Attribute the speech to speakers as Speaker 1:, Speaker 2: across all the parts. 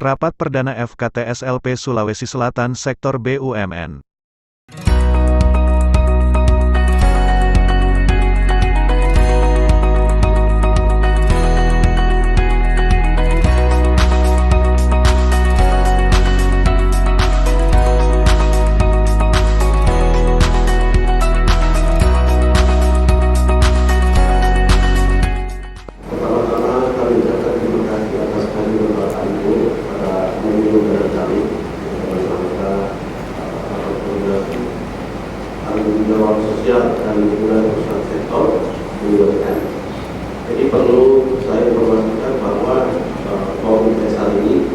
Speaker 1: Rapat Perdana FKTSLP Sulawesi Selatan Sektor BUMN.
Speaker 2: Jawab sosial dan lingkungan usaha sektor BUMN. Jadi perlu saya informasikan bahwa forum PESAR ini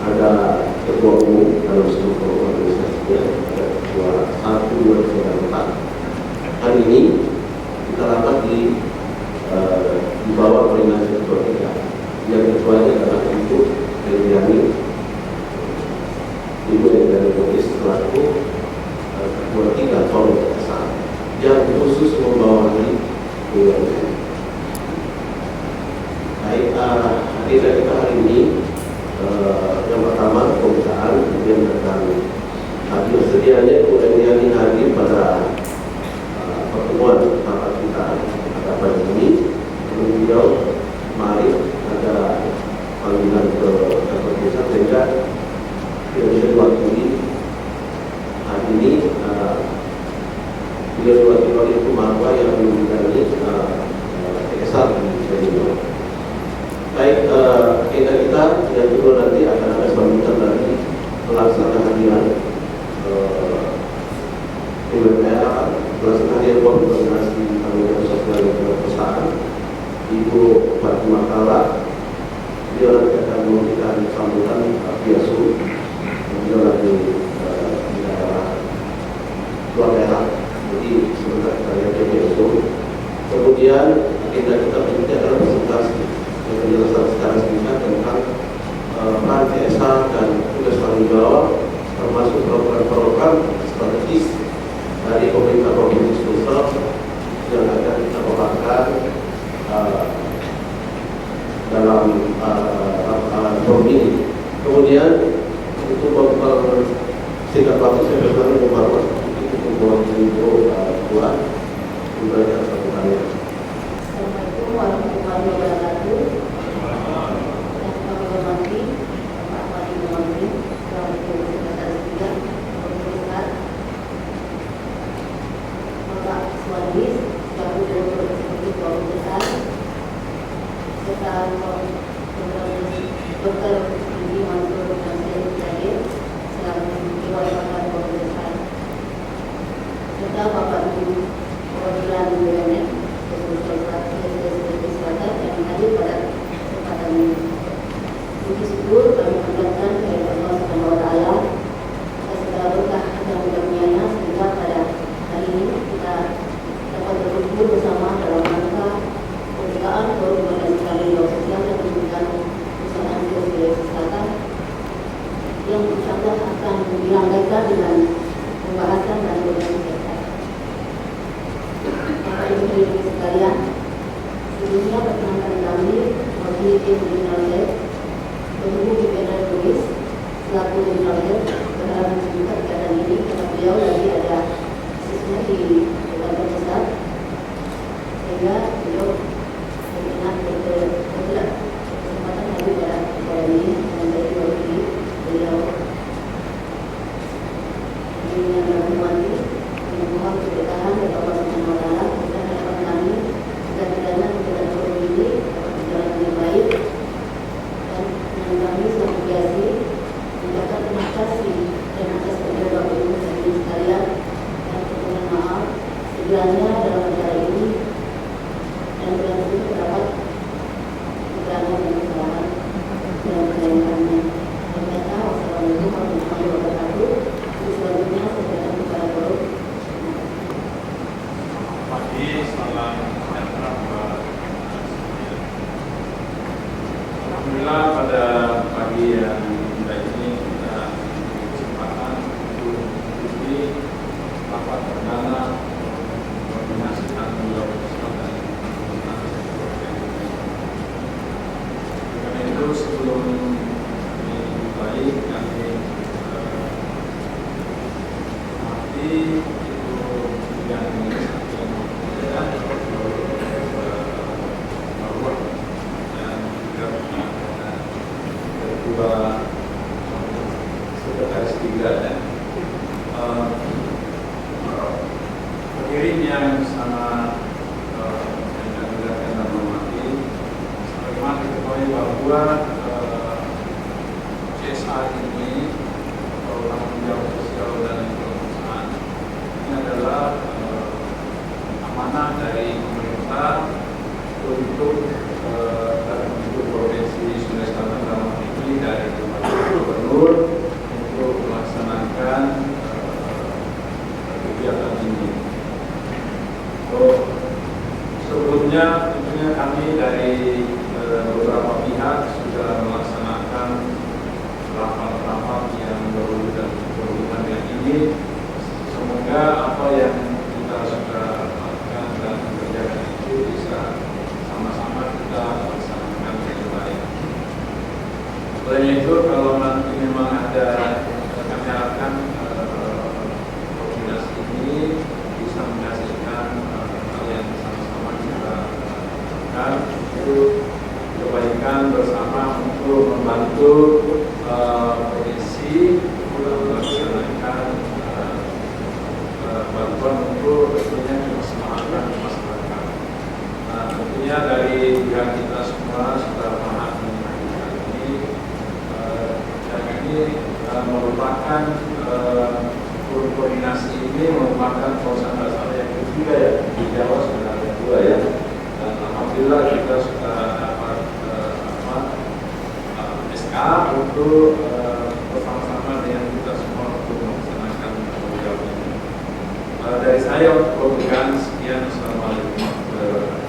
Speaker 2: ada ketua umum dalam struktur organisasinya, ada ketua 1, 2, 3, 4. Hari ini kita rapat di bawah koordinasi ketua 3. Yang ketuanya adalah Ibu Eliani, Ibu Eliani Boris selaku ketua 3 forum PESAR yang khusus membawahi BUMN. Baik, agenda kita hari ini yang pertama pembukaan, kemudian tentang hadir sedianya Ibu Eliani hadir pada pertemuan rapat kita pada pagi ini. Beliau kemarin ada panggilan ke kantor pusat sehingga dia bisa diwakili. Hari ini beliau diwakili oleh Ibu Marwa yang membidangi PESAR di Senior. Baik, agenda kita yang kedua nanti akan ada sambutan dari pelaksana harian pelaksana harian koordinasi tanggung sosial dan perusahaan Ibu Fatimah Kala. Beliau nanti akan memberikan sambutan via Zoom. Beliau lagi di daerah luar daerah, jadi sebentar kita lihat via Zoom. Kemudian agenda kita berikutnya adalah presentasi yang penjelasan secara singkat tentang peran PESAR dan tugas tanggung jawab, termasuk program-program strategis dari pemerintah provinsi Sulsel yang akan kita paparkan dalam forum ini. Kemudian untuk singkat waktu saya bertanya kepada untuk buat memberikan sambutannya.
Speaker 3: Assalamualaikum warahmatullahi wabarakatuh. Yang kami hormati Pak Wali Menteri selaku Sekretaris Bidang Pemerintahan, Bapak Suwadis selaku Direktur Eksekutif Pemerintahan, serta Dr. Didi Mansur Nasir Zahir selaku Kewakil Pemerintahan, serta Bapak Ibu Perwakilan BUMN Selatan yang hadir pada kesempatan ini. Puji syukur kami panjatkan kepada Allah Subhanahu wa Ta'ala atas segala berkah dan karunia-Nya sehingga pada hari ini kita dapat berkumpul bersama dalam rangka pembukaan forum koordinasi tanggung jawab sosial dan lingkungan usaha Sulawesi Selatan yang insyaallah akan dirangkaikan dengan pembahasan dan koordinasi. Bapak Ibu hadirin sekalian, sebelumnya perkenalkan kami wakil tim Regional Head, Ibu Eliani Boris selaku Regional Head berharap membuka kegiatan ini karena beliau lagi ada sesuatu di kantor pusat sehingga beliau berkenan berkenan kesempatan hadir pada acara ini dan saya diwakili beliau. Ini yang kami hormati, mohon keberkahan dari Allah Subhanahu wa Ta'ala dan harapan kami mudah-mudahan kegiatan forum ini dapat berjalan dengan baik dan kami senantiasa mengucapkan terima kasih dan atas kepada Bapak Ibu hadirin sekalian dan permohonan maaf sekiranya dalam acara ini dan berlangsung terdapat kekurangan dan kesalahan dalam penyampaiannya. Ternyata wassalamualaikum warahmatullahi wabarakatuh. Selanjutnya saya akan kepada forum.
Speaker 4: Pagi, selamat sejahtera buat semuanya. Alhamdulillah pada pagi yang indah ini kita diberi kesempatan untuk mengikuti rapat perdana ya. Hadirin yang sangat saya muliakan dan hormati, sebagaimana diketahui bahwa CSR ini atau tanggung jawab sosial dan perusahaan ini adalah amanah dari pemerintah untuk provinsi Sulawesi Selatan dalam hal ini dari Gubernur untuk melaksanakan kegiatan ini. Sebelumnya tentunya kami dari beberapa pihak sudah melaksanakan rapat-rapat yang berhubungan dengan ini. Semoga apa yang kita sudah lakukan dan kerjakan itu bisa sama-sama kita laksanakan dengan baik. Selain itu, kalau nanti memang ada, kami harapkan koordinasi ini bisa menghasilkan hal yang sama-sama kita lakukan, itu kebaikan bersama untuk membantu provinsi melaksanakan bantuan untuk tentunya keselamatan masyarakat. Nah, tentunya dari pihak kita semua sudah paham mengenai hal ini, dan ini merupakan koordinasi ini merupakan perusahaan dasar yang ketiga ya, di Jawa sudah ada 2 ya, dan alhamdulillah kita sudah dapat SK untuk bersama-sama dengan kita semua untuk melaksanakan tanggung jawab ini. Dari saya untuk pembukaan sekian. Assalamualaikum warahmatullahi wabarakatuh.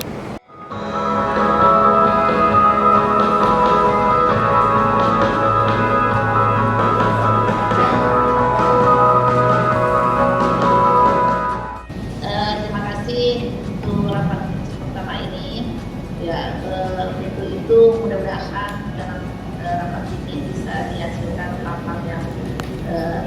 Speaker 3: Terima kasih untuk rapat pertama ini. Ya, untuk itu mudah-mudahan dalam rapat ini bisa dihasilkan hal-hal yang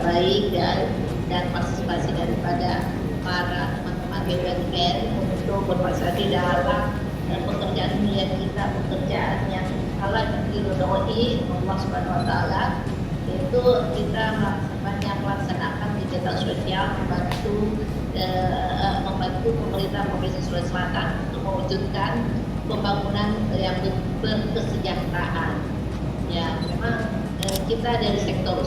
Speaker 3: baik ya, dan partisipasi daripada para teman-teman BUMN untuk berpartisipasi dalam pekerjaan mulia kita, pekerjaan yang Allah diridhoi Allah Subhanahu Wa Taala, yaitu kita banyak melaksanakan kegiatan sosial membantu pemerintah Provinsi Sulawesi Selatan untuk mewujudkan pembangunan yang berkesejahteraan. Ya, memang kita dari sektor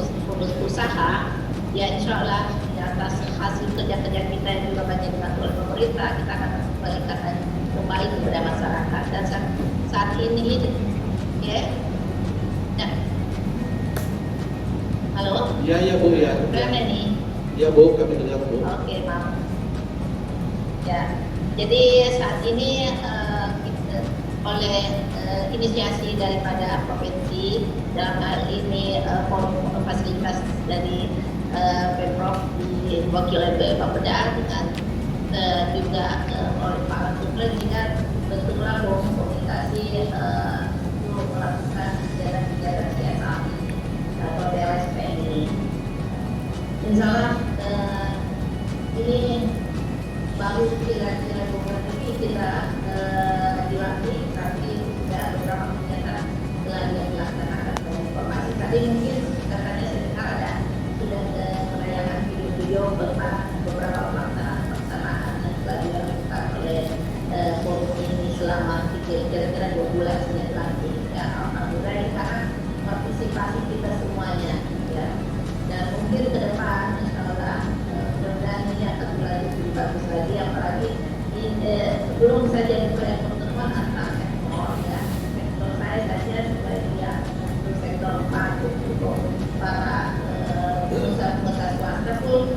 Speaker 3: usaha, ya insya Allah di atas hasil kerja-kerja kita yang juga banyak dibantu oleh pemerintah, kita akan memberikan kembali kepada masyarakat. Dan saat ini, ya, halo?
Speaker 2: Iya Bu ya.
Speaker 3: Bagaimana nih?
Speaker 2: Iya Bu, kami dengar Bu.
Speaker 3: Oke, maaf. Ya, jadi saat ini oleh inisiasi daripada provinsi, dalam hal ini forum fasilitas dari Pemprov diwakili oleh Bapeda dengan juga oleh Pak Latiful, juga bentuklah forum komunikasi untuk melakukan kegiatan-kegiatan CSR atau DLSP ini. Insya Allah ini baru kira-kira beberapa ini kita dilatih, tapi sudah beberapa kegiatan telah dilaksanakan dengan informasi. Tadi mungkin katanya sebentar ada sudah menayangan video-video beberapa pelaksanaan yang telah dilakukan oleh forum ini selama kira-kira 2 bulan sejak dilatih. Ya, alhamdulillah karena partisipasi kita semuanya ya. Dan mungkin ke depan insyaallah mudah-mudahan ini akan lebih bagus lagi, apalagi belum saja dibuat pertemuan antar sektor ya. Sektor saya saja sebagai untuk sektor pajak, untuk para pengusaha swasta pun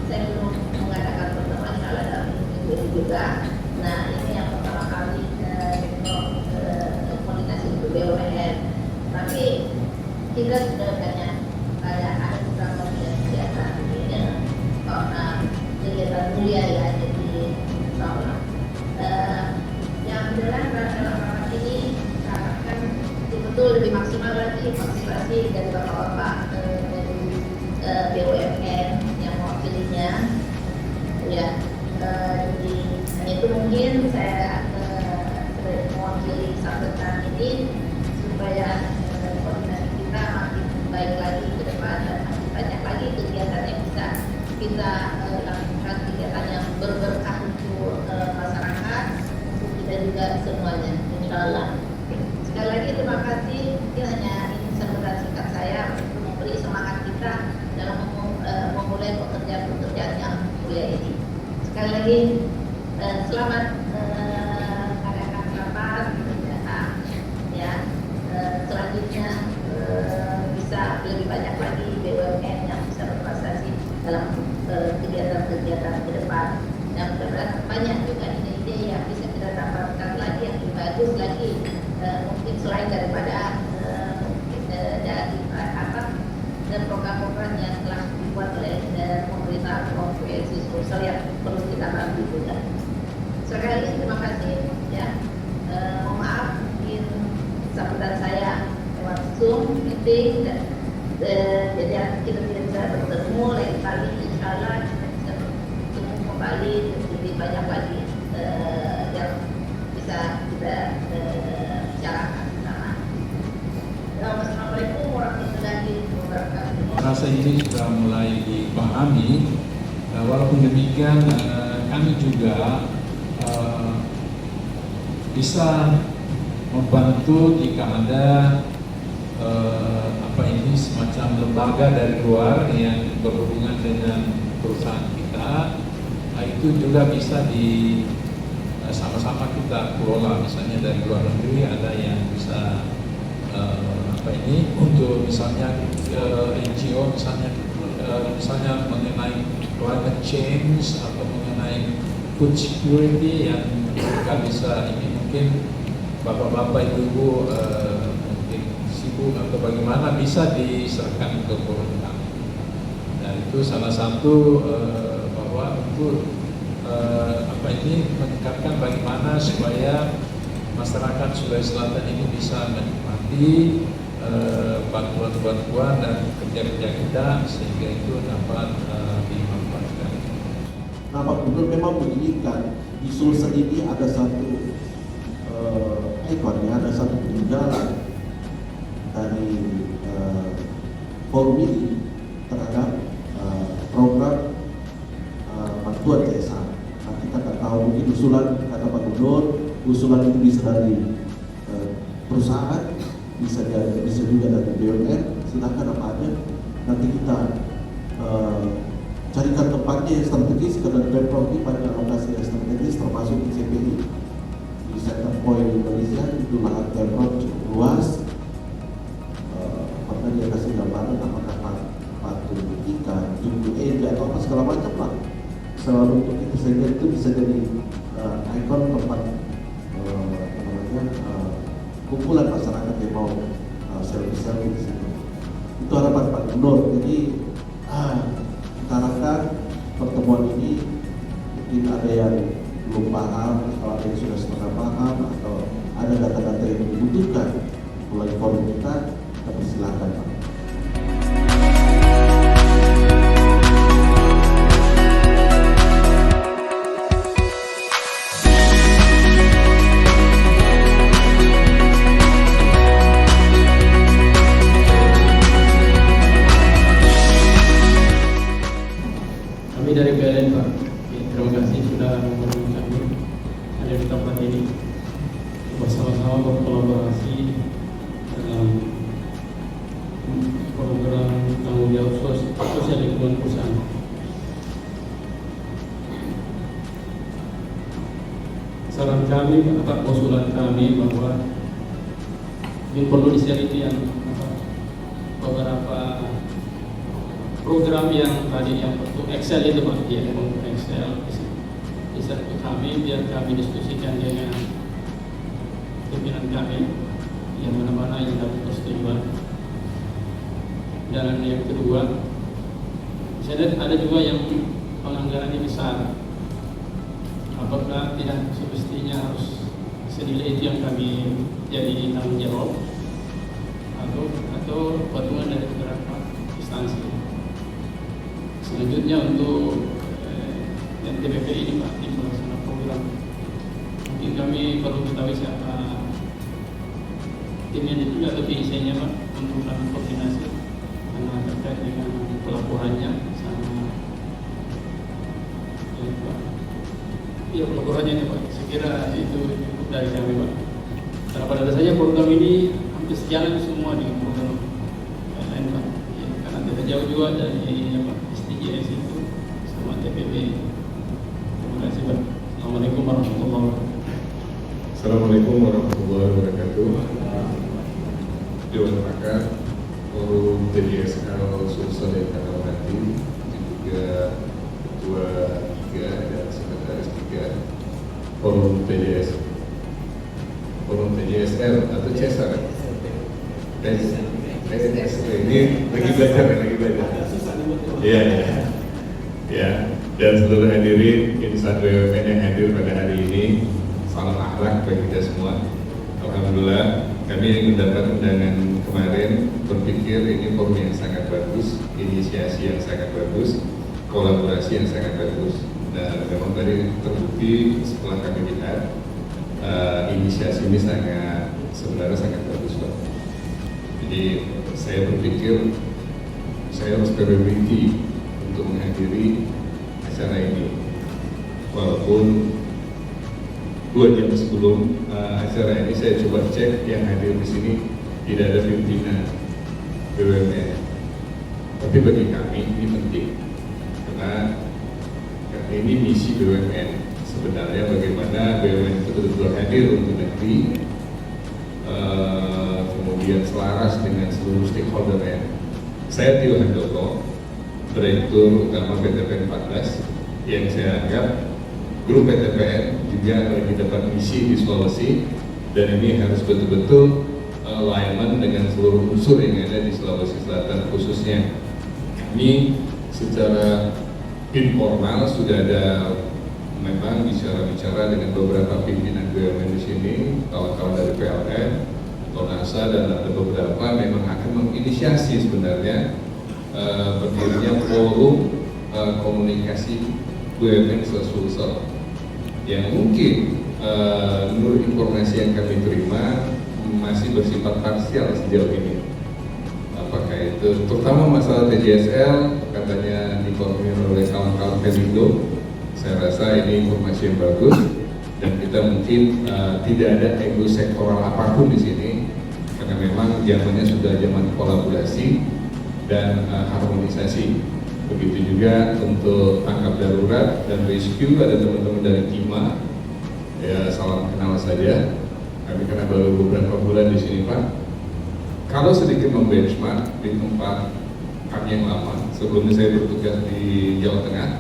Speaker 3: saya belum mengadakan pertemuan insyaallah dalam minggu ini juga. Nah, ini yang pertama kali sektor koordinasi untuk BUMN. Tapi kita sudah banyak ada beberapa kegiatan karena kegiatan mulia ya, jadi insyaallah yang jelas dalam rapat ini harapkan betul lebih maksimal lagi partisipasi dari bapak-bapak dari BUMN yang mewakilinya ya. Jadi itu mungkin saya mewakili sambutan ini supaya koordinasi kita makin baik lagi ke depan dan makin banyak lagi
Speaker 5: bisa lakukan kegiatan yang berberkah untuk masyarakat, untuk kita juga semuanya, insya Allah. Sekali lagi terima kasih, mungkin hanya ini sambutan singkat saya untuk memberi semangat kita dalam memulai pekerjaan-pekerjaan yang mulia ini. Sekali lagi selamat mengadakan rapat ya. Selanjutnya bisa lebih banyak lagi BUMN yang bisa berprestasi dalam kegiatan-kegiatan ke depan, dan mudah-mudahan banyak juga ide-ide yang bisa kita dapatkan lagi yang lebih bagus lagi, mungkin selain daripada dari dan program-program yang telah dibuat oleh pemerintah provinsi Sulsel yang perlu kita bantu juga. Sekali lagi terima kasih ya. Mohon maaf mungkin sambutan saya lewat Zoom meeting dan jadi kita tidak bisa bertemu lain kali, insya Allah kita bisa bertemu kembali lebih banyak lagi yang bisa kita bicarakan bersama. Assalamualaikum warahmatullahi wabarakatuh.
Speaker 4: Rasa ini sudah mulai dipahami. Walaupun demikian, kami juga bisa membantu jika ada semacam lembaga dari luar yang berhubungan dengan perusahaan kita, itu juga bisa sama-sama kita kelola. Misalnya dari luar negeri ada yang bisa untuk misalnya NGO misalnya mengenai climate change atau mengenai food security yang mereka bisa mungkin bapak-bapak ibu-ibu mungkin sibuk atau bagaimana bisa diserahkan ke pemerintah. Dan itu salah satu bahwa untuk meningkatkan bagaimana supaya masyarakat Sulawesi Selatan ini bisa menikmati bantuan-bantuan dan kerja-kerja kita sehingga itu dapat dimanfaatkan.
Speaker 2: Nah, Pak Gubernur memang menginginkan di Sulsel ini ada satu ada satu peninggalan dari forum ini terhadap program bantuan desa. Nah, kita tak tahu mungkin usulan kata Pak Gubernur, usulan itu bisa dari perusahaan, bisa juga dari BUMN. Silakan apa aja, nanti kita carikan tempatnya yang strategis karena Pemprov ini pada lokasi yang strategis termasuk di CPI di Center Point Indonesia itu lahan Pemprov cukup luas. Maka dia kasih gambaran apakah patung ikan, jumbo atau apa segala macam lah. Selalu untuk itu sehingga itu bisa jadi ikon tempat kumpulan masyarakat yang mau selfie di sini. Itu harapan Pak Gubernur. Jadi kita harapkan pertemuan ini mungkin ada yang belum paham, kalau ada yang sudah setengah paham atau ada data-data yang dibutuhkan melalui forum kita, tapi silakan Pak.
Speaker 6: Dari PLN Pak, terima kasih sudah memberi kami ada di tempat ini bersama-sama berkolaborasi dalam program tanggung jawab sosial lingkungan perusahaan. Saran kami atau usulan kami bahwa ini perlu diselidiki beberapa program yang tadi yang untuk Excel itu Pak, ya untuk Excel bisa ke kami biar kami diskusikan dengan pimpinan kami yang mana-mana yang dapat persetujuan. Dan yang kedua, saya lihat ada juga yang penganggarannya besar. Apakah tidak semestinya harus senilai itu yang kami jadi tanggung jawab atau patungan dari beberapa instansi. Selanjutnya untuk NTBP ini Pak, tim pelaksana program, mungkin kami perlu ketahui siapa timnya itu lebih isinya Pak untuk melakukan koordinasi karena terkait dengan pelaporannya sama Ya, laporannya itu Pak. Saya kira itu cukup dari kami Pak. Karena pada dasarnya program ini hampir sejalan semua dengan program lain Pak. Ya, karena tidak jauh juga dari SDGs itu sama TPP. Terima kasih Pak. Assalamualaikum warahmatullahi wabarakatuh.
Speaker 7: Assalamualaikum warahmatullahi wabarakatuh. Dewan Pakar, Forum TDSL Sulsel yang kami hormati, juga Ketua 3 dan Sekretaris 3 Forum TDSL atau CESAR. Ini lagi belajar. Iya. Ya, dan seluruh hadirin insan BUMN yang hadir pada hari ini, salam akhlak bagi kita semua. Alhamdulillah, kami mendapat undangan kemarin, berpikir ini forum yang sangat bagus, inisiasi yang sangat bagus, kolaborasi yang sangat bagus. Dan memang tadi terbukti setelah kami lihat, inisiasi ini sebenarnya sangat bagus Pak. Jadi saya berpikir saya harus priority untuk menghadiri acara ini, walaupun 2 jam sebelum acara ini saya coba cek yang hadir di sini tidak ada pimpinan BUMN. Tapi bagi kami ini penting karena ini misi BUMN. Sebenarnya bagaimana BUMN itu betul-betul hadir untuk negeri, kemudian selaras dengan seluruh stakeholder ya. Saya Tio Handoko, Direktur Utama PTPN 14, yang saya anggap grup PTPN juga lagi dapat misi di Sulawesi, dan ini harus betul-betul alignment dengan seluruh unsur yang ada di Sulawesi Selatan. Khususnya kami secara informal sudah ada memang bicara-bicara dengan beberapa pimpinan BUMN di sini, kawan-kawan dari PLN, Tonasa, dan ada beberapa memang akan menginisiasi sebenarnya berdirinya forum komunikasi BUMN Sulsel yang mungkin menurut informasi yang kami terima masih bersifat parsial sejauh ini. Apakah itu terutama masalah TJSL katanya dikoordinir oleh kawan-kawan Pelindo. Saya rasa ini informasi yang bagus dan kita mungkin tidak ada ego sektoral apapun di sini karena memang zamannya sudah zaman kolaborasi dan harmonisasi. Begitu juga untuk tanggap darurat dan rescue, ada teman-teman dari Kima, ya salam kenal saja. Kami kena baru beberapa bulan di sini Pak. Kalau sedikit membenchmark di tempat kami yang lama, sebelumnya saya bertugas di Jawa Tengah,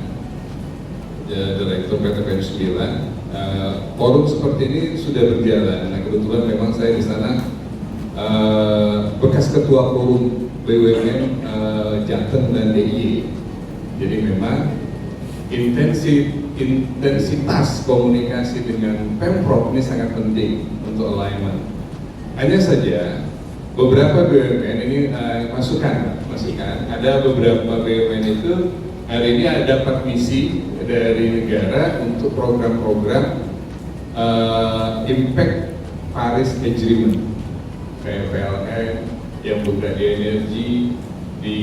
Speaker 7: Direktur PTPN 9, forum seperti ini sudah berjalan. Nah kebetulan memang saya di sana bekas ketua forum BUMN Jateng dan DIY. Jadi memang intensitas komunikasi dengan Pemprov ini sangat penting untuk alignment. Hanya saja beberapa BUMN ini masukan. Ada beberapa BUMN itu hari ini ada dapat misi dari negara untuk program-program Impact Paris Agreement, kayak PLN yang bekerja di energi, di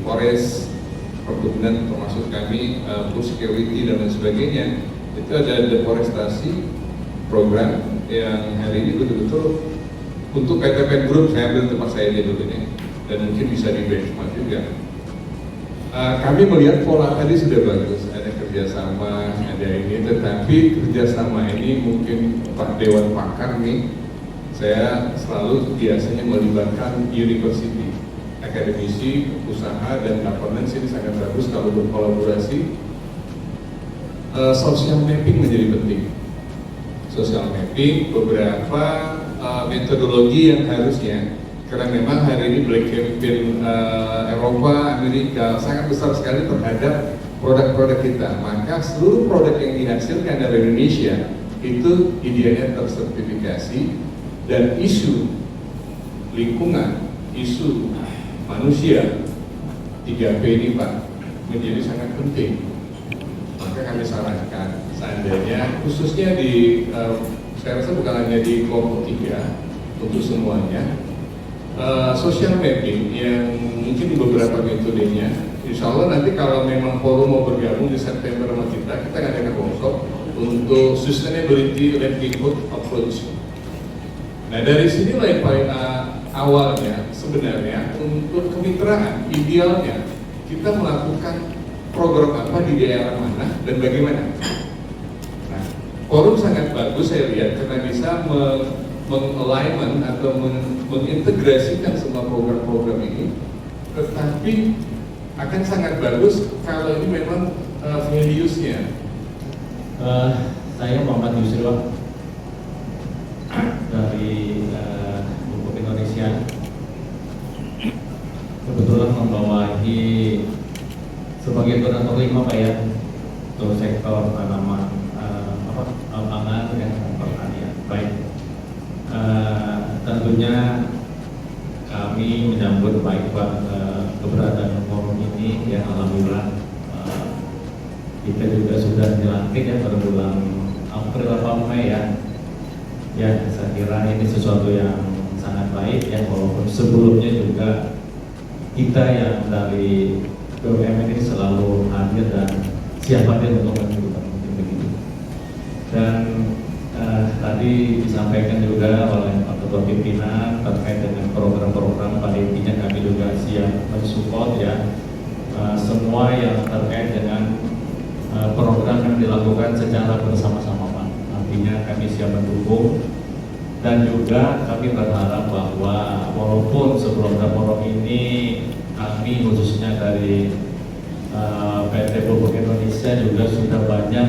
Speaker 7: forest, perkebunan termasuk kami, food security dan lain sebagainya. Itu ada deforestasi program yang hari ini betul-betul untuk PTPN Group. Saya ambil tempat saya di dulu ini dan mungkin bisa di benchmark juga. Kami melihat pola tadi sudah bagus, ada kerjasama, ada ini, tetapi kerjasama ini mungkin Pak Dewan Pakar nih, saya selalu biasanya melibatkan university, akademisi, usaha, dan governance ini sangat bagus kalau berkolaborasi. Social mapping menjadi penting. Social mapping, beberapa metodologi yang harusnya, karena memang hari ini Black Campaign Eropa, Amerika sangat besar sekali terhadap produk-produk kita, maka seluruh produk yang dihasilkan dari Indonesia itu idealnya tersertifikasi, dan isu lingkungan, isu manusia 3P ini Pak menjadi sangat penting. Maka kami sarankan seandainya khususnya di saya rasa bukan hanya di kelompok 3 untuk semuanya, social mapping yang mungkin di beberapa metodenya, insya Allah nanti kalau memang forum mau bergabung di September sama kita ngadakan workshop, untuk sustainability livelihood approach. Nah dari sinilah yang paling awalnya sebenarnya untuk kemitraan idealnya kita melakukan program apa di daerah mana dan bagaimana. Nah, forum sangat bagus saya lihat karena bisa meng-alignment atau mengintegrasikan semua program-program ini, tetapi akan sangat bagus kalau ini memang values-nya.
Speaker 8: Saya Muhammad Yusril dari Pupuk Indonesia, kebetulan membawahi sebagai koordinator 5 Pak ya untuk sektor tanaman pangan dan pertanian. Baik, tentunya kami menyambut baik Pak keberadaan forum ini ya, alhamdulillah. Kita juga sudah dilantik ya pada bulan April atau Mei ya. Ya, saya kira ini sesuatu yang sangat baik ya, walaupun sebelumnya juga kita yang dari BUMN ini selalu hadir dan siap hadir untuk menunjukkan mungkin begitu. Dan tadi disampaikan juga oleh Pak Ketua Pimpinan terkait dengan program-program, pada intinya kami juga siap mensupport ya semua yang terkait dengan program yang dilakukan secara bersama-sama Pak. Artinya kami siap mendukung dan juga kami berharap bahwa walaupun sebelum forum ini kami khususnya dari PT Pupuk Indonesia juga sudah banyak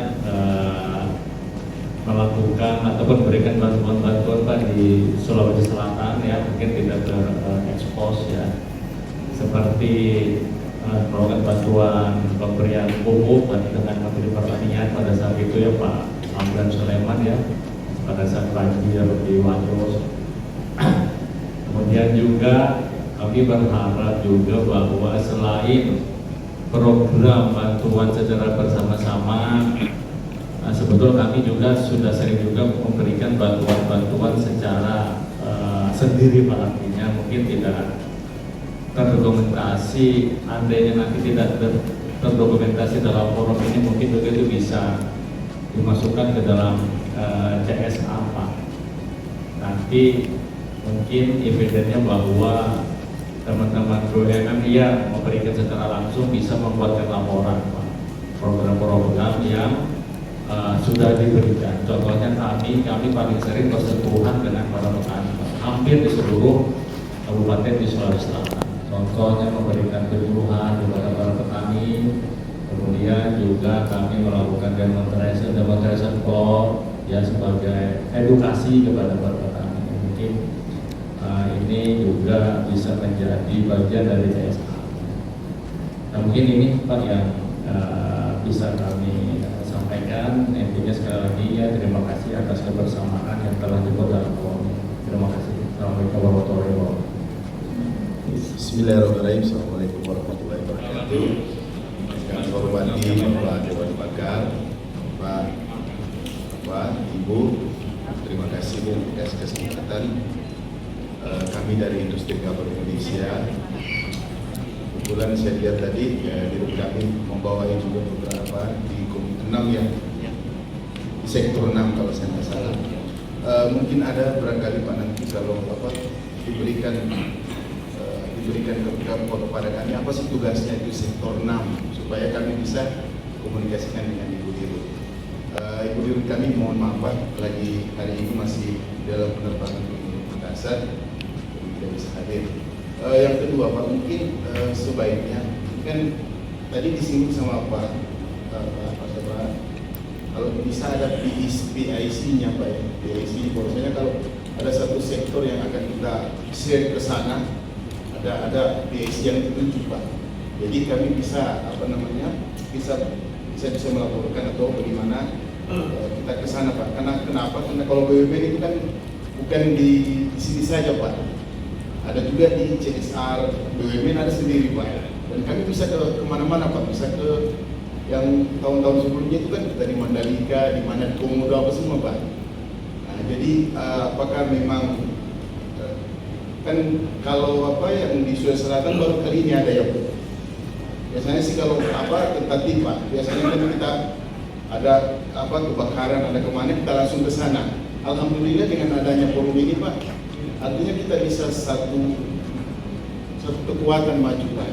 Speaker 8: melakukan ataupun memberikan bantuan-bantuan Pak di Sulawesi Selatan ya, mungkin tidak terekspos ya, seperti melakukan bantuan pemberian pupuk dengan Menteri Pertanian pada saat itu ya Pak Amran Sulaiman ya, pada saat banjir di Wajo. Kemudian juga kami berharap juga bahwa selain program bantuan secara bersama-sama, sebetulnya kami juga sudah sering juga memberikan bantuan-bantuan secara sendiri Pak, artinya mungkin tidak terdokumentasi. Andainya nanti tidak terdokumentasi dalam forum ini, mungkin begitu bisa dimasukkan ke dalam CSA Pak. Nanti mungkin evidennya bahwa teman-teman BUMN yang memberikan secara langsung bisa membuatkan laporan Pak, program-program yang sudah diberikan. Contohnya kami paling sering bersentuhan dengan para petani hampir di seluruh kabupaten di Sulawesi Selatan. Contohnya memberikan penyuluhan kepada para petani, kemudian juga kami melakukan demonstration floor ya sebagai edukasi kepada para petani. Mungkin ini juga bisa menjadi bagian dari CSA. Nah, mungkin ini Pak yang bisa kami sampaikan. Intinya sekali lagi ya, terima kasih atas kebersamaan yang telah dibuat dalam forum ini. Terima kasih. Assalamualaikum warahmatullahi wabarakatuh.
Speaker 9: Bismillahirrahmanirrahim. Assalamualaikum warahmatullahi wabarakatuh. Yang saya hormati Bapak Dewan Pakar, Bapak, Ibu, terima kasih atas kesempatan kami dari Industri Rubber Indonesia. Kebetulan saya lihat tadi di grup kami membawa juga beberapa di komite 6 ya, di sektor 6 kalau saya nggak salah. Mungkin ada barangkali Pak nanti kalau diberikan kepada kami apa sih tugasnya itu sektor 6 supaya kami bisa komunikasikan dengan Ibu Dirut. Ibu Dirut kami mohon maaf Pak, lagi hari ini masih dalam penerbangan ke Makassar, tidak bisa hadir. Yang kedua Pak, mungkin sebaiknya kan tadi disinggung sama Pak Sabra, kalau bisa ada PIC-nya Pak ya, PIC bahwasanya kalau ada satu sektor yang akan kita share ke sana, ada PIC yang tertuju Pak. Jadi kami bisa bisa melaporkan atau bagaimana kita ke sana Pak. Kenapa? Karena kalau BUMN itu kan bukan di sini saja Pak. Ada juga di CSR BUMN ada sendiri Pak. Dan kami bisa ke kemana-mana Pak. Bisa ke yang tahun-tahun sebelumnya itu kan kita di Mandalika, di mana di Komodo apa semua Pak. Nah, jadi apakah memang kan kalau yang di Sulawesi Selatan baru kali ini ada ya Pak. Biasanya sih kalau tentatif Pak, biasanya kan kita ada kebakaran, ada kemana, kita langsung ke sana. Alhamdulillah dengan adanya forum ini Pak, artinya kita bisa satu kekuatan maju Pak.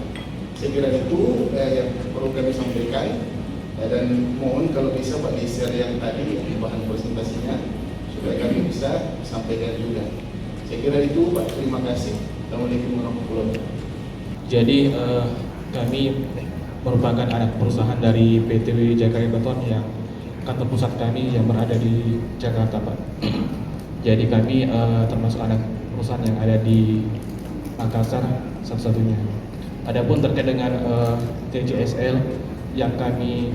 Speaker 9: Saya kira itu yang perlu kami sampaikan, dan mohon kalau bisa Pak di-share yang tadi bahan presentasinya supaya kami bisa sampaikan juga. Saya kira itu Pak, terima kasih. Assalamualaikum warahmatullahi wabarakatuh.
Speaker 10: Jadi kami merupakan anak perusahaan dari PT Jakarta Beton yang kantor pusat kami yang berada di Jakarta Pak. Jadi kami termasuk anak perusahaan yang ada di Makassar satu-satunya. Adapun terkait dengan TJSL yang kami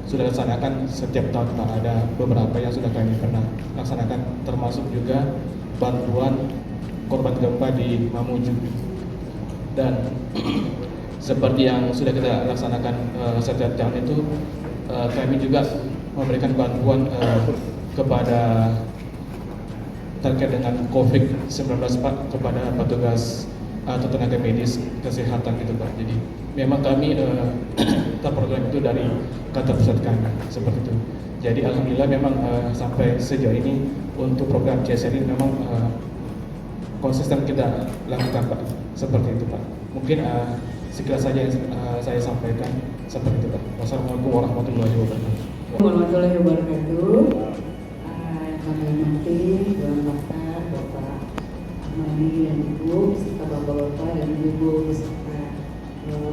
Speaker 10: sudah laksanakan setiap tahun Pak, ada beberapa yang sudah kami pernah laksanakan, termasuk juga bantuan korban gempa di Mamuju. Dan seperti yang sudah kita laksanakan setiap tahun itu, kami juga memberikan bantuan kepada terkait dengan COVID-19 Pak, kepada petugas atau tenaga medis kesehatan gitu Pak. Jadi memang kami terprogram itu dari kantor pusat kami seperti itu. Jadi alhamdulillah memang sampai sejauh ini untuk program CSR ini memang konsisten kita lakukan Pak, seperti itu Pak. Mungkin sekilas saja yang saya sampaikan seperti itu Pak. Wassalamualaikum warahmatullahi wabarakatuh.
Speaker 11: Warahmatullahi wabarakatuh. Kami hormati Tuan Pakar, Bapak Ahmadi dan Ibu, serta Bapak-Bapak dan Ibu beserta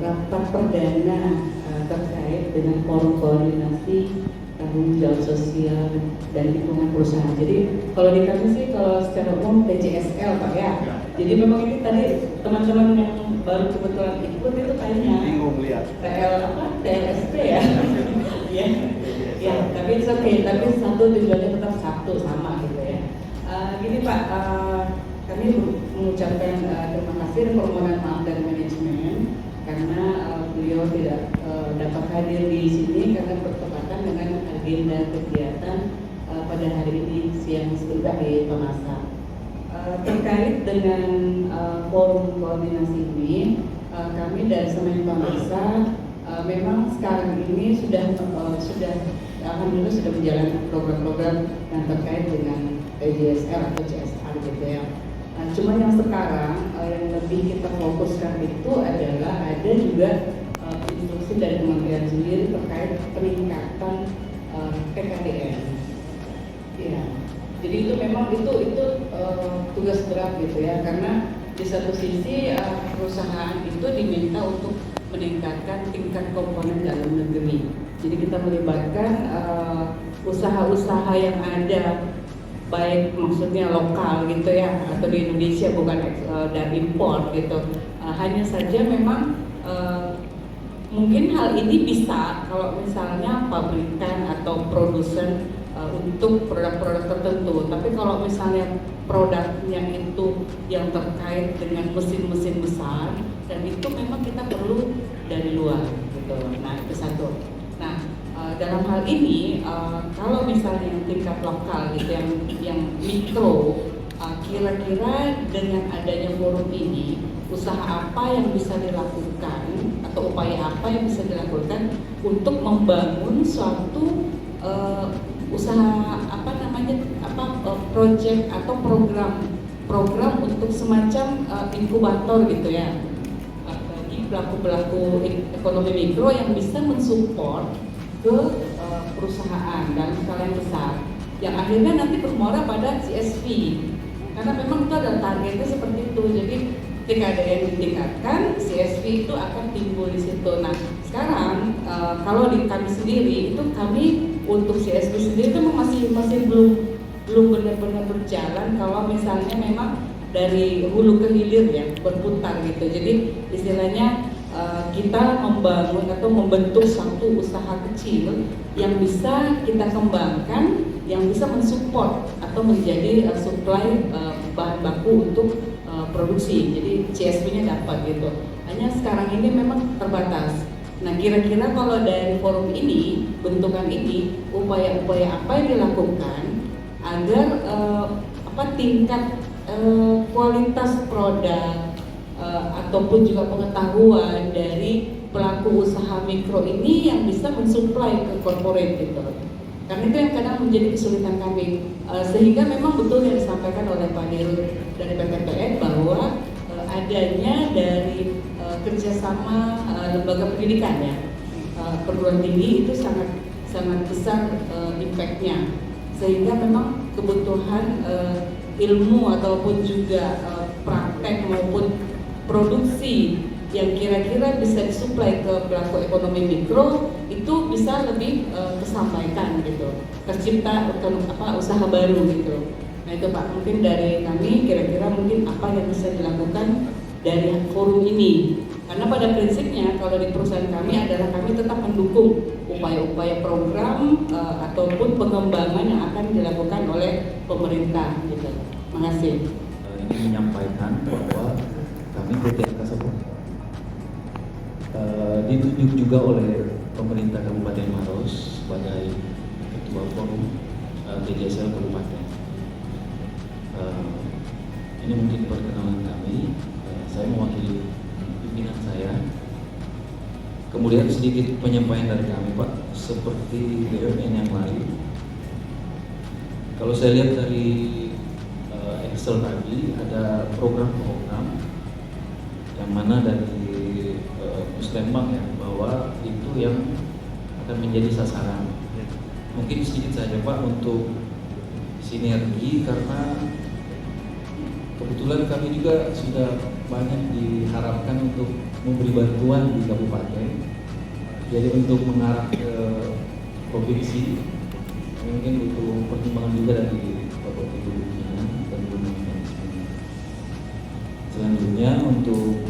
Speaker 11: rapat perdana terkait dengan forum koordinasi tanggung jawab sosial dan lingkungan perusahaan. Jadi kalau di kami sih kalau secara umum TJSL Pak ya. Jadi memang ini tadi teman-teman yang baru kebetulan ikut itu kayaknya
Speaker 2: bingung lihat
Speaker 11: TLSP ya. Ya. Ya, tapi itu oke, tapi satu tujuannya tetap satu sama gitu ya. Gini Pak, kami mengucapkan terima kasih dan permohonan maaf dari manajemen karena beliau tidak dapat hadir di sini karena bertepatan dengan agenda kegiatan pada hari ini siang sebentar di Pemasa. Terkait dengan forum koordinasi ini, kami dari Semen Pemasa memang sekarang ini sudah alhamdulillah sudah menjalankan program-program yang terkait dengan TJSL atau CSR gitu ya. Nah, cuma yang sekarang yang lebih kita fokuskan itu adalah ada juga instruksi dari Kementerian sendiri terkait peningkatan PKDN. Ya, jadi itu memang itu tugas berat gitu ya, karena di satu sisi perusahaan itu diminta untuk meningkatkan tingkat komponen dalam negeri. Jadi kita melibatkan usaha-usaha yang ada, baik maksudnya lokal gitu ya, atau di Indonesia bukan dari impor gitu. Hanya saja memang mungkin hal ini bisa kalau misalnya pabrikan atau produsen untuk produk-produk tertentu. Tapi kalau misalnya produknya itu yang terkait dengan mesin-mesin besar, dan itu memang kita perlu dari luar gitu. Nah itu satu. Nah dalam hal ini kalau misalnya yang tingkat lokal gitu, yang mikro, kira-kira dengan adanya forum ini, usaha apa yang bisa dilakukan atau upaya apa yang bisa dilakukan untuk membangun suatu usaha project atau program untuk semacam inkubator gitu ya, bagi pelaku-pelaku ekonomi mikro yang bisa mensupport ke perusahaan dalam skala yang besar, yang akhirnya nanti bermuara pada CSV, karena memang itu adalah targetnya seperti itu. Jadi ketika ada yang ditingkatkan, CSV itu akan timbul di situ. Nah sekarang kalau di kami sendiri itu, kami untuk CSV sendiri itu masih belum benar-benar berjalan kalau misalnya memang dari hulu ke hilir ya, berputar gitu. Jadi istilahnya kita membangun atau membentuk satu usaha kecil yang bisa kita kembangkan, yang bisa mensupport atau menjadi supply bahan baku untuk produksi. Jadi CSP-nya dapat gitu. Hanya sekarang ini memang terbatas. Nah kira-kira kalau dari forum ini, bentukan ini, upaya-upaya apa yang dilakukan agar tingkat kualitas produk ataupun juga pengetahuan dari pelaku usaha mikro ini yang bisa mensuplai ke corporate gitu. Karena itu yang kadang menjadi kesulitan kami. Sehingga memang betul yang disampaikan oleh Pak Dirut dari PTPN bahwa adanya dari kerjasama lembaga pendidikan ya, perguruan tinggi itu sangat besar impact-nya, sehingga memang kebutuhan ilmu ataupun juga praktek maupun produksi yang kira-kira bisa disuplai ke pelaku ekonomi mikro itu bisa lebih kesampaikan gitu, tercipta usaha baru gitu. Nah itu Pak, mungkin dari kami kira-kira mungkin apa yang bisa dilakukan dari forum ini. Karena pada prinsipnya kalau di perusahaan kami adalah kami tetap mendukung upaya-upaya program ataupun pengembangan yang akan dilakukan oleh pemerintah gitu. Terima kasih.
Speaker 12: Ini menyampaikan bahwa kami PT Angkasa Pura ditunjuk juga oleh pemerintah Kabupaten Maros sebagai ketua forum TJSL Kabupaten. Ini mungkin perkenalan kami. Saya mewakili pimpinan saya. Kemudian sedikit penyampaian dari kami Pak, seperti BUMN yang lain. Kalau saya lihat dari Excel tadi ada program-program yang mana dari Muslembank ya, bahwa itu yang akan menjadi sasaran. Mungkin sedikit saja Pak untuk sinergi, karena kebetulan kami juga sudah banyak diharapkan untuk memberi bantuan di kabupaten. Jadi untuk mengarah ke provinsi mungkin butuh pertimbangan juga dari Bapak Ibu pimpinan dan pimpinan. Selanjutnya untuk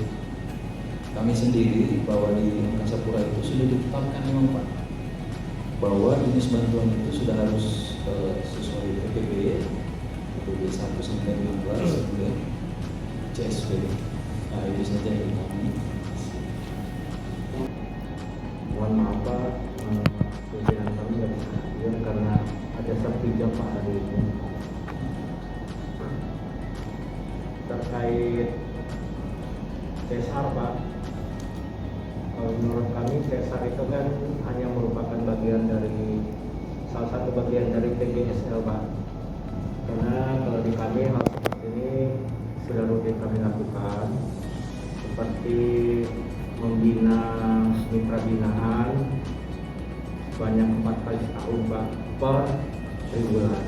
Speaker 12: kami sendiri bahwa di Angkasa Pura itu sudah ditetapkan memang Pak, bahwa jenis bantuan itu sudah harus sesuai PPB 1 sampai 15, kemudian CSP. Nah itu saja dari kami.
Speaker 13: Mohon maaf Pak, pimpinan kami nggak bisa hadir karena ada sertijab Pak hari ini. Terkait CSR Pak, menurut kami CSR itu kan hanya merupakan bagian dari salah satu bagian dari TGSL Pak. Karena kalau di kami hal seperti ini sudah rutin kami lakukan, seperti membina mitra binaan sebanyak 4 kali setahun Pak, per bulan.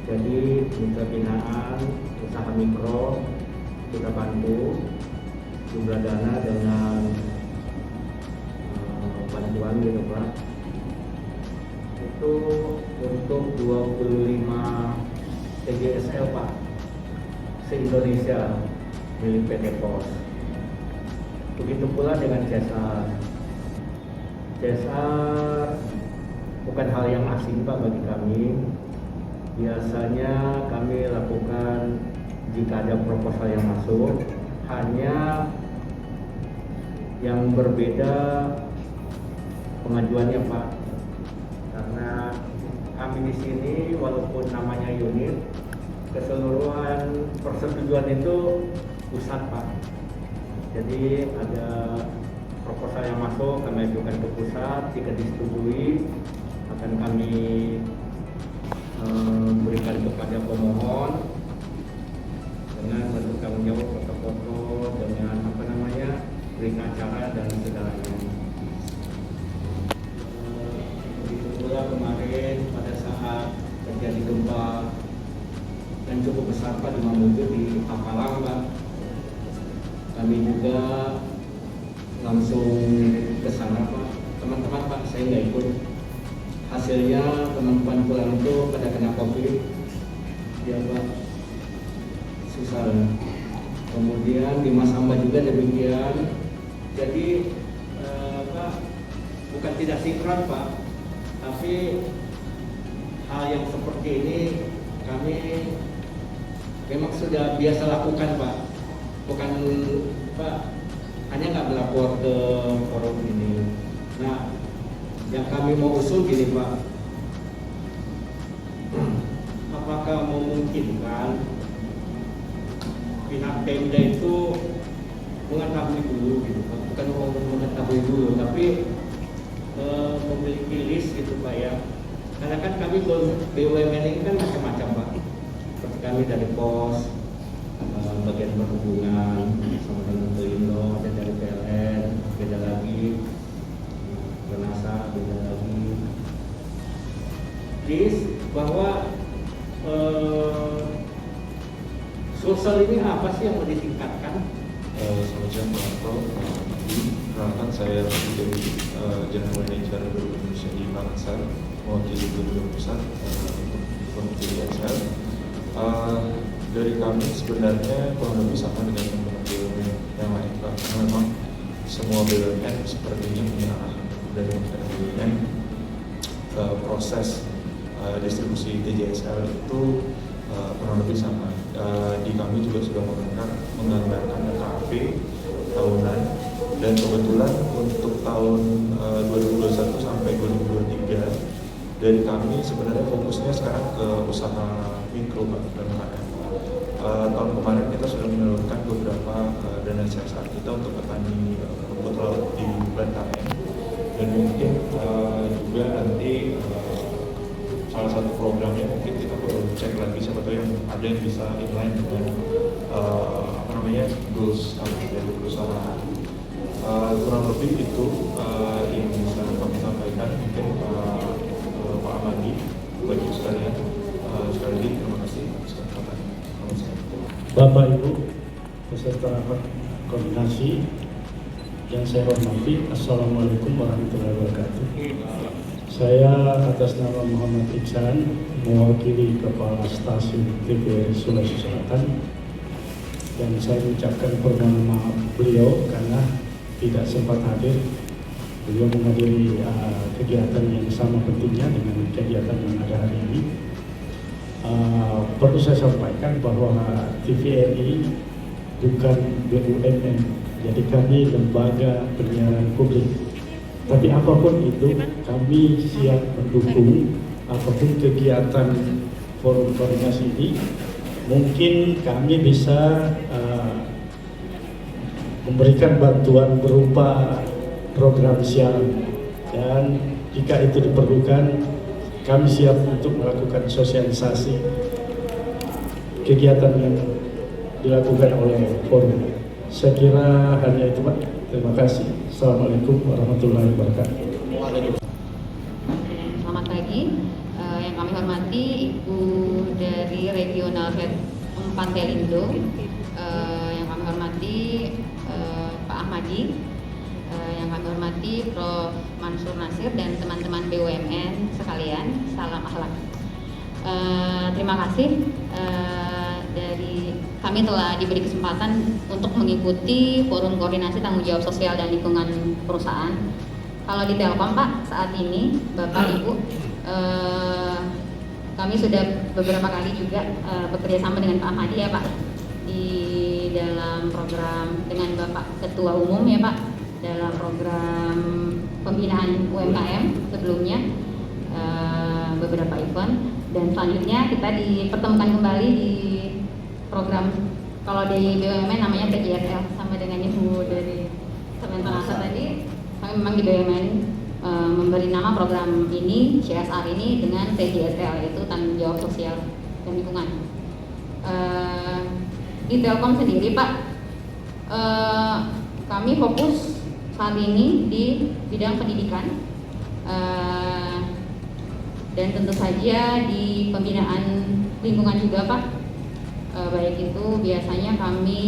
Speaker 13: Jadi mitra binaan usaha mikro kita bantu jumlah dana dengan bantuan gitu Pak. Itu untuk 25 TGSL Pak se-Indonesia milik PT Pos. Begitu pula dengan CSR. CSR bukan hal yang asing Pak bagi kami. Biasanya kami lakukan jika ada proposal yang masuk, hanya yang berbeda pengajuannya Pak. Karena kami di sini walaupun namanya unit, keseluruhan persetujuan itu pusat Pak. Jadi ada proposal yang masuk kami ajukan ke pusat, jika disetujui akan kami berikan kepada pemohon dengan bentuk tanggung jawab foto-foto dengan berita acara dan segalanya. Begitu pula kemarin pada saat terjadi gempa dan cukup besar Pak di Mamuju di Papalang Pak, kami juga langsung ke sana Pak. Teman-teman Pak, saya nggak ikut. Hasilnya teman-teman pulang itu pada kena COVID, ya Pak, susah. Kemudian di Masamba juga demikian. Jadi Pak, bukan tidak sinkron Pak, tapi hal yang seperti ini kami memang sudah biasa lakukan Pak. Bukan Pak, hanya nggak melapor ke forum ini. Nah, yang kami mau usul gini Pak, apakah memungkinkan pihak Pemda itu mengetahui dulu gitu Pak, bukan mengetahui dulu tapi memiliki list gitu Pak ya, karena kan kami BUMN ini kan macam-macam Pak, seperti kami dari pos, bagian perhubungan sama dengan Pelindo, ada dari PLN, beda lagi, Renasa beda lagi. List bahwa sosial ini apa sih yang mau ditingkatkan?
Speaker 14: Selamat siang Pak Arto, perkenalkan saya dari General Manager Indonesia di Makassar, mewakili Gubernur Pusat untuk Komite DSL. Dari kami sebenarnya kurang lebih sama dengan teman-teman BUMN yang lain Pak, karena memang semua BUMN sepertinya punya arahan dari Kementerian BUMN. Proses distribusi TJSL itu kurang lebih sama. Di kami juga sudah menganggarkan KAP tahunan, dan kebetulan untuk tahun 2021 sampai 2023 dari kami sebenarnya fokusnya sekarang ke usaha mikro dan UMKM. Tahun kemarin kita sudah menyalurkan beberapa dana CSR kita untuk petani rumput laut di Bantaeng, dan mungkin juga nanti salah satu programnya mungkin kita perlu cek lagi siapa tahu yang ada yang bisa inline dengan goals dari perusahaan. Kurang lebih itu yang bisa kami sampaikan. Mungkin Pak Amandi, bagi sekalian, sekali lagi terima kasih atas kesempatan.
Speaker 15: Bapak Ibu peserta rapat koordinasi yang saya hormati, Assalamualaikum warahmatullahi wabarakatuh. Saya atas nama Muhammad Iksan, mewakili Kepala Stasiun TVRI Sulawesi Selatan, dan saya mengucapkan permohonan maaf beliau karena tidak sempat hadir. Beliau menghadiri kegiatan yang sama pentingnya dengan kegiatan yang ada hari ini. Perlu saya sampaikan bahwa TVRI bukan BUMN, jadi kami lembaga penyiaran publik. Tapi apapun itu, kami siap mendukung apapun kegiatan forum koordinasi ini. Mungkin kami bisa memberikan bantuan berupa program siaran, dan jika itu diperlukan, kami siap untuk melakukan sosialisasi kegiatan yang dilakukan oleh forum. Saya kira hanya itu Pak. Terima kasih. Assalamualaikum warahmatullahi wabarakatuh.
Speaker 16: Selamat pagi. Yang kami hormati Ibu dari Regional Head 4 Pelindo, yang kami hormati Pak Ahmadi, yang kami hormati Prof. Mansur Nasir dan teman-teman BUMN sekalian. Salam akhlak. Terima kasih. Dari kami telah diberi kesempatan untuk mengikuti forum koordinasi tanggung jawab sosial dan lingkungan perusahaan. Kalau di Telkom Pak, saat ini Bapak Ibu, kami sudah beberapa kali juga bekerja sama dengan Pak Ahmadi ya Pak, di dalam program dengan Bapak Ketua Umum ya Pak, dalam program pembinaan UMKM sebelumnya, beberapa event, dan selanjutnya kita dipertemukan kembali di program, kalau di BUMN namanya TJSL, sama dengan Ibu dari Kementerian tadi. Kami memang di BUMN memberi nama program ini, CSR ini, dengan TJSL, yaitu tanggung jawab sosial dan lingkungan. Di Telkom sendiri Pak, kami fokus saat ini di bidang pendidikan, dan tentu saja di pembinaan lingkungan juga Pak. Baik itu biasanya kami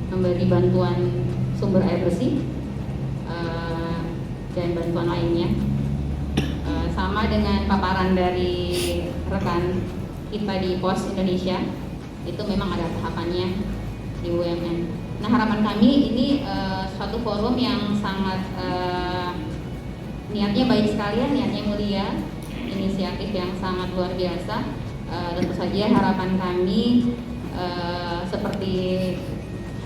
Speaker 16: memberi bantuan sumber air bersih dan bantuan lainnya. Sama dengan paparan dari rekan kita di Pos Indonesia, itu memang ada tahapannya di BUMN. Nah, harapan kami ini suatu forum yang sangat niatnya baik sekali ya, niatnya mulia, inisiatif yang sangat luar biasa. Tentu saja harapan kami seperti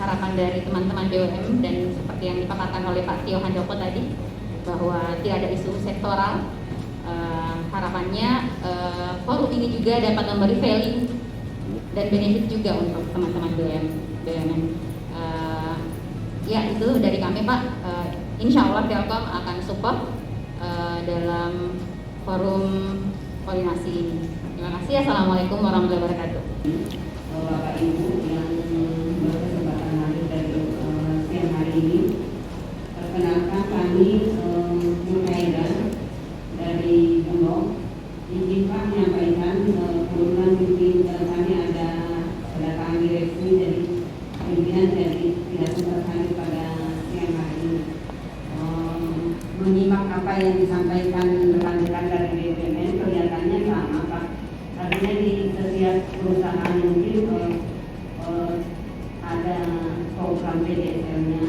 Speaker 16: harapan dari teman-teman BUMN dan seperti yang dipaparkan oleh Pak Tio Handoko tadi, bahwa tidak ada isu sektoral. Harapannya forum ini juga dapat memberi value dan benefit juga untuk teman-teman BUMN. Ya itu dari kami Pak. Insya Allah Telkom akan support dalam forum koordinasi ini. Terima kasih. Assalamualaikum warahmatullahi wabarakatuh.
Speaker 11: Bapak Ibu yang berkesempatan hadir dari siang hari ini, perkenalkan kami Muhammad dari Bulog. Izin Pak menyampaikan kebetulan mungkin kami ada kedatangan direksi dari pimpinan jadi tidak sempat hadir pada siang hari ini. Menyimak apa yang disampaikan rekan-rekan dari BUMN kelihatannya sama Pak. Artinya di setiap perusahaan mungkin ada program PDSL-nya.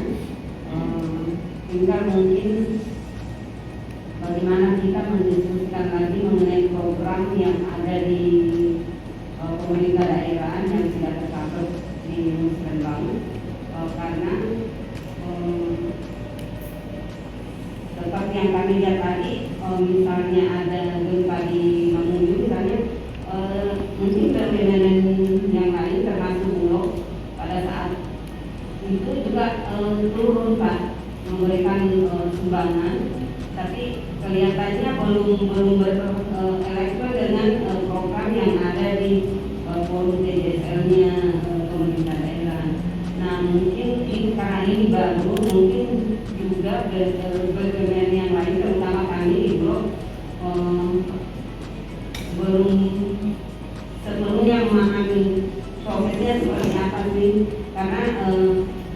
Speaker 11: Tinggal mungkin bagaimana kita mendiskusikan lagi mengenai program yang ada di pemerintah daerah yang tidak tercakup di Musrembang, karena seperti yang kami lihat tadi, misalnya ada gempa di Mamuju misalnya, mungkin BUMN yang lain termasuk Bulog pada saat itu juga turun Pak memberikan sumbangan, tapi kelihatannya belum berelektronik dengan program yang ada di forum TJSL-nya pemerintah daerah. Nah mungkin karena ini baru, mungkin juga BUMN yang lain terutama kami di Bulog belum sepenuhnya memahami prosesnya seperti apa sih, karena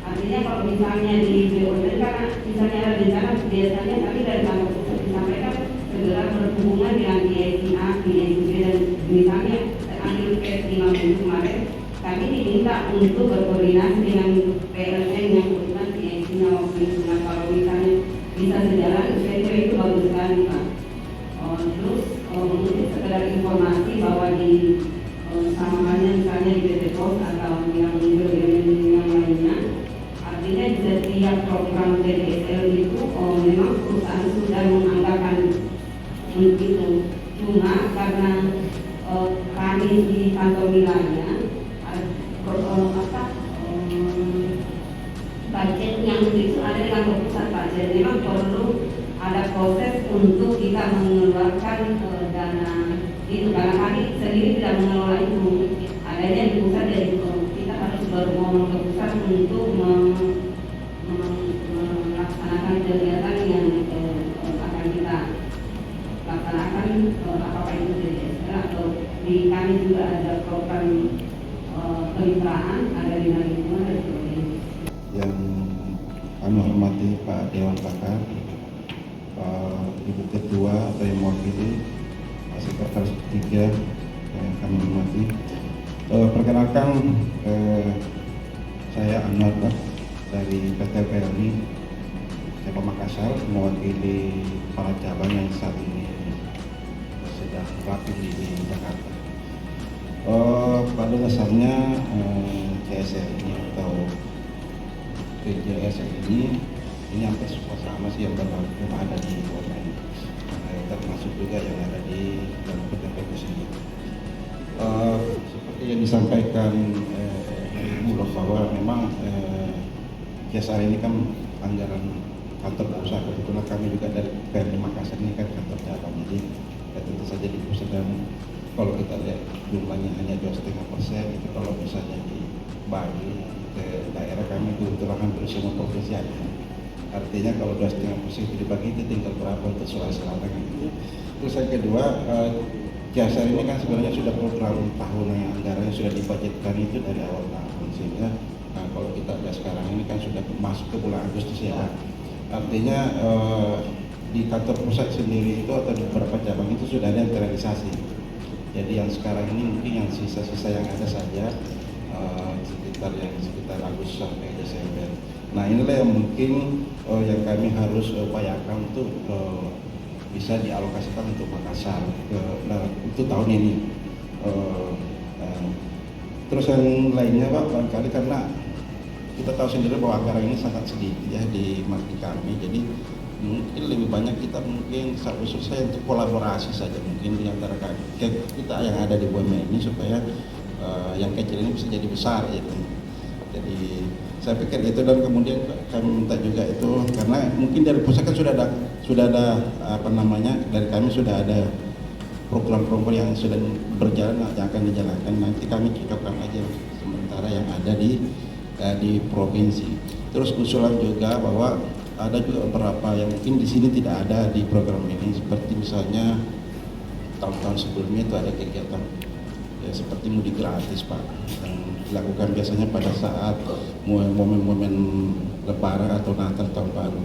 Speaker 11: artinya kalau misalnya di BUMN karena misalnya ada bencana biasanya kami dari kantor pusat disampaikan segera berhubungan dengan IACA, IACB dan misalnya ambil case 50 kemarin kami diminta untuk berkoordinasi dengan PLN yang kebetulan IACA waktu itu. Nah kalau misalnya bisa sejalan, saya kira itu bagus sekali Pak. Terus mungkin sekedar informasi bahwa di sama halnya misalnya di PT Pos atau yang yang lainnya, artinya di setiap program TDSL itu memang perusahaan sudah menganggarkan itu, cuma karena kami di kantor wilayah budget yang itu ada di kantor pusat Pak, jadi memang perlu ada proses untuk kita mengeluarkan dana itu, karena kami sendiri tidak mengelola itu, adanya di pusat dari kita harus ngomong ke pusat untuk melaksanakan kegiatan yang akan kita laksanakan, apakah itu DSL atau di kami juga ada program kemitraan, ada di lingkungan dan sebagainya.
Speaker 9: Yang kami hormati Pak Dewan Pakar, Ibu Ketua atau yang mewakili, Pak Sekretaris Ketiga yang kami hormati. Perkenalkan saya Anwar Pak dari PT PLN Cabang Makassar, mewakili para cabang yang saat ini sedang aktif di Jakarta. Pada dasarnya CSR ini atau TJSL ini hampir semua sama sih yang ada di BUMN, termasuk juga yang ada di dalam PTP itu sendiri. Seperti yang disampaikan Bulog bahwa memang CSR ini kan anggaran kantor pusat, kebetulan kami juga dari PLN Makassar ini kan kantor cabang, jadi ya tentu saja di pusat, dan kalau kita lihat jumlahnya hanya 2,5%, itu kalau misalnya dibagi ke daerah kami kebetulan hampir semua provinsi ada. Artinya kalau 2,5% itu dibagi itu tinggal berapa untuk Sulawesi Selatan gitu. Terus yang kedua, CSR ini kan sebenarnya sudah program tahunan yang anggarannya sudah dibudgetkan itu dari awal tahun, sehingga kalau kita lihat sekarang ini kan sudah masuk ke bulan Agustus ya. Artinya di kantor pusat sendiri itu atau di beberapa cabang itu sudah ada yang terrealisasi. Jadi yang sekarang ini mungkin yang sisa-sisa yang ada saja sekitar Agustus sampai Desember. Nah inilah yang mungkin yang kami harus upayakan untuk bisa dialokasikan untuk Makassar untuk tahun ini. Terus yang lainnya Pak, barangkali karena kita tahu sendiri bahwa anggaran ini sangat sedikit ya di kami, jadi mungkin lebih banyak kita mungkin khusus saya untuk kolaborasi saja mungkin di antara kita yang ada di BUMN ini supaya yang kecil ini bisa jadi besar gitu. Jadi Saya pikir itu, dan kemudian kami minta juga itu karena mungkin dari pusat kan sudah ada apa namanya, dari kami sudah ada program-program yang sudah berjalan yang akan dijalankan, nanti kami cocokkan aja sementara yang ada di provinsi. Terus usulan juga bahwa ada juga beberapa yang mungkin di sini tidak ada di program ini, seperti misalnya tahun-tahun sebelumnya itu ada kegiatan ya, seperti mudik gratis Pak, yang dilakukan biasanya pada saat momen-momen Lebaran atau Natal tahun baru.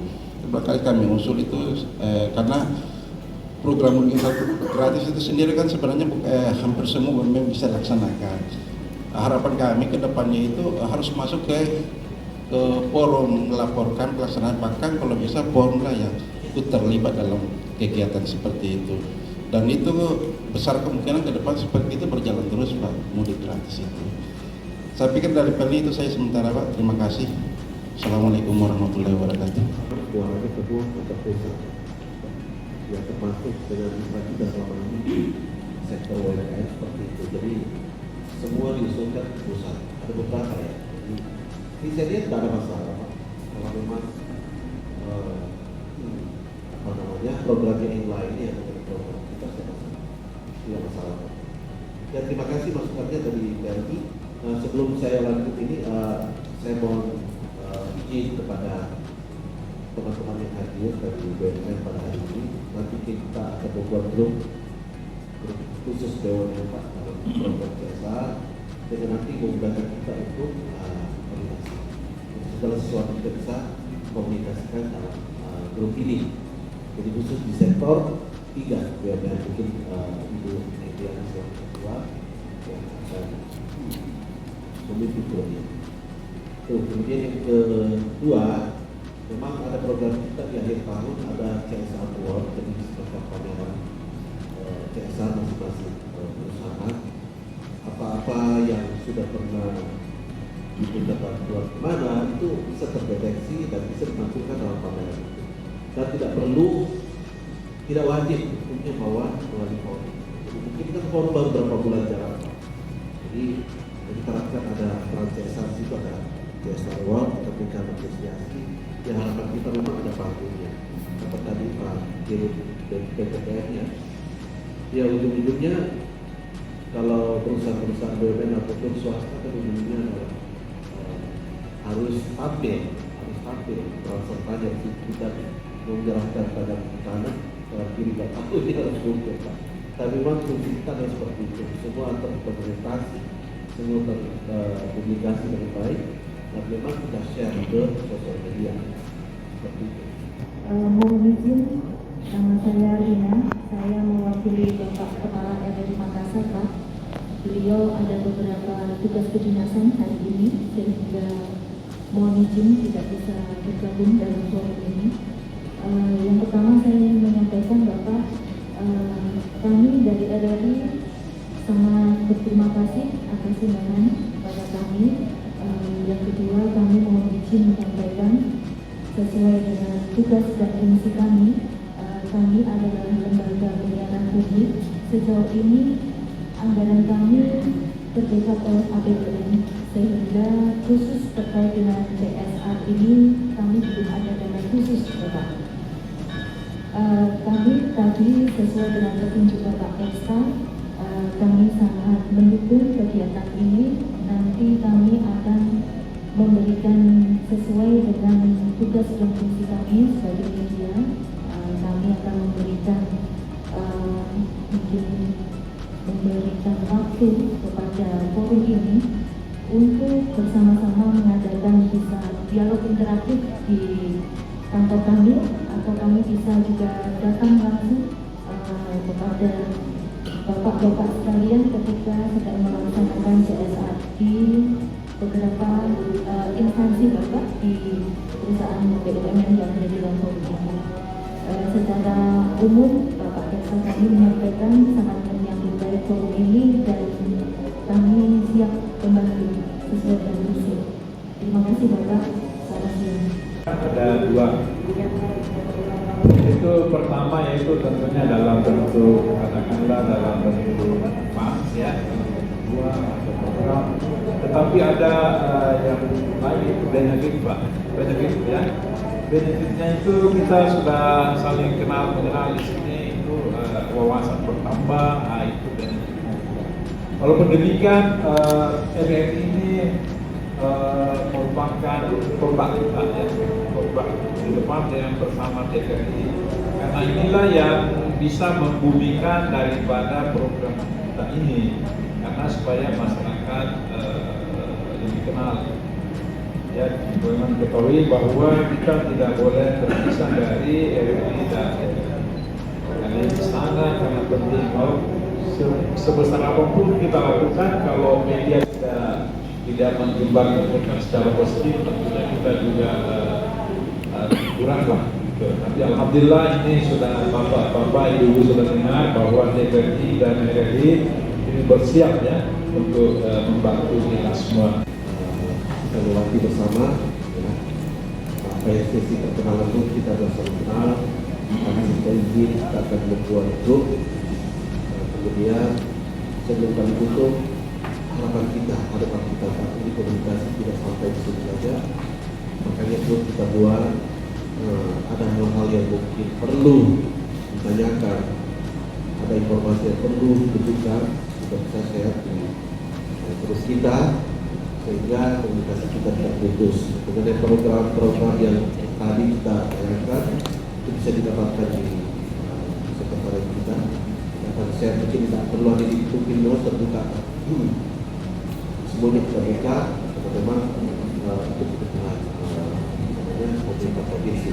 Speaker 9: Berkali kami usul itu karena program mudik gratis itu sendiri kan sebenarnya hampir semua memang bisa dilaksanakan. Harapan kami ke depannya itu harus masuk ke forum melaporkan pelaksanaan, bahkan kalau bisa forum lah yang ikut terlibat dalam kegiatan seperti itu. Dan itu besar kemungkinan ke depan seperti itu berjalan terus Pak, mudik gratis itu. Saya pikir dari Pelni itu saya sementara Pak, terima kasih. Assalamualaikum warahmatullahi wabarakatuh.
Speaker 2: Suaranya kedua untuk desa, ya termasuk dengan kita selama ini di sektor UMKM seperti itu. Jadi semua diusulkan ke pusat. Ada beberapa ya. Ini saya lihat tidak ada masalah Pak. Kalau memang apa namanya programnya yang lain ya, program kita tidak masalah Pak. Dan terima kasih masukannya dari PLI. Sebelum saya lanjut ini, saya mohon izin kepada teman-teman yang hadir dari BUMN pada hari ini. Nanti kita akan membuat grup khusus BUMN Pak dalam program CSR, dengan nanti memudahkan kita untuk koordinasi. Segala sesuatu kita bisa komunikasikan dalam grup ini. Jadi khusus di sektor 3 BUMN, mungkin Ibu Media yang kedua yang akan memimpin grupnya. Kemudian yang kedua, memang ada program kita di akhir tahun, ada CSR Award, jadi seperti pameran CSR masing-masing perusahaan. Apa-apa yang sudah pernah diberikan bantuan kemana itu bisa terdeteksi dan bisa ditampilkan dalam pameran itu. Dan tidak wajib untuk bawa melalui forum. Jadi mungkin kan forum baru beberapa bulan jalan. Jadi harapkan ada peran CSR itu, ada CSR Award, kita berikan apresiasi. Ya harapan kita memang ada panggungnya. Seperti tadi Pak Dirut dan PTPN-nya. Ya ujung-ujungnya kalau perusahaan-perusahaan BUMN ataupun swasta kan ujungnya adalah harus tampil peran sertanya. Kita menggerakkan pada kanan, kiri dan aku tidak harus muncul Pak. Tapi memang fungsi kita adalah seperti itu. Semua terdokumentasi, semua terpublikasi dengan baik, dan memang kita share ke sosial media seperti itu.
Speaker 17: Mohon izin, nama saya Rina, saya mewakili Bapak Kepala RRI Makassar Pak. Beliau ada beberapa tugas kedinasan hari ini, sehingga mohon izin tidak bisa bergabung dalam forum ini. Yang pertama saya ingin menyampaikan Bapak, kami dari RRI sangat berterima kasih atas undangan kepada kami. Yang kedua, kami mohon izin menyampaikan sesuai dengan tugas dan fungsi kami. Kami adalah lembaga pelayanan publik. Sejauh ini anggaran kami terdekat oleh APBN, sehingga khusus terkait dengan CSR ini kami belum ada dana khusus Bapak. Kami tadi sesuai dengan petunjuk Bapak Eksa, kami sangat mendukung kegiatan ini. Nanti kami akan memberikan sesuai dengan tugas dan fungsi kami sebagai media. Kami akan memberikan waktu kepada forum ini untuk bersama-sama mengadakan bisa dialog interaktif di kantor kami, atau kami bisa juga datang langsung kepada bapak-bapak sekalian ketika sedang melaksanakan CSR di beberapa instansi Bapak di perusahaan BUMN yang ada di dalam forum ini. Secara umum Bapak Jaksa kami menyampaikan sangat menyambut baik forum ini dan kami siap membantu sesuai dengan visi. Terima kasih Bapak. Selamat siang.
Speaker 4: Ada dua. Itu pertama yaitu tentunya dalam bentuk katakanlah dalam bentuk emas ya. dua atau program, tetapi ada yang lain benefit Pak, benefit ya. Benefitnya itu kita sudah saling kenal mengenal di sini, itu wawasan bertambah, itu benefitnya. Kalau pendidikan RRI ini merupakan tombak kita ya, tombak di depan dengan bersama TVRI, karena inilah yang bisa membumikan daripada program kita ini, karena supaya masyarakat lebih kenal. Ya, memang ketahui bahwa kita tidak boleh terpisah dari RRI dan karena ini sangat penting. Kalau sebesar apapun kita lakukan, kalau media tidak mengibarkan secara positif, tentunya kita juga kurang lah. Tapi alhamdulillah ini sudah bapak-bapak, ibu sudah dengar bahwa TVRI dan RRI ini bersiap ya untuk membantu kita semua.
Speaker 2: Kita lewati bersama ya. Apa yang sesi perkenalan itu kita sudah saling kenal, kami minta izin kita akan membuat grup. Kemudian sebelum kami tutup, harapan kita saat ini komunikasi tidak sampai di situ saja, makanya pun kita buat ada hal-hal yang mungkin perlu ditanyakan, ada informasi yang perlu ditunjukkan supaya bisa sehat ini. Terus kita sehingga komunikasi kita tidak putus. Mengenai program-program yang tadi kita tanyakan itu bisa didapatkan di sekretariat kita. Dan saya mungkin tidak perlu ada di Tupino terbuka. Semuanya kita buka, karena memang untuk kepentingan pemerintah provinsi.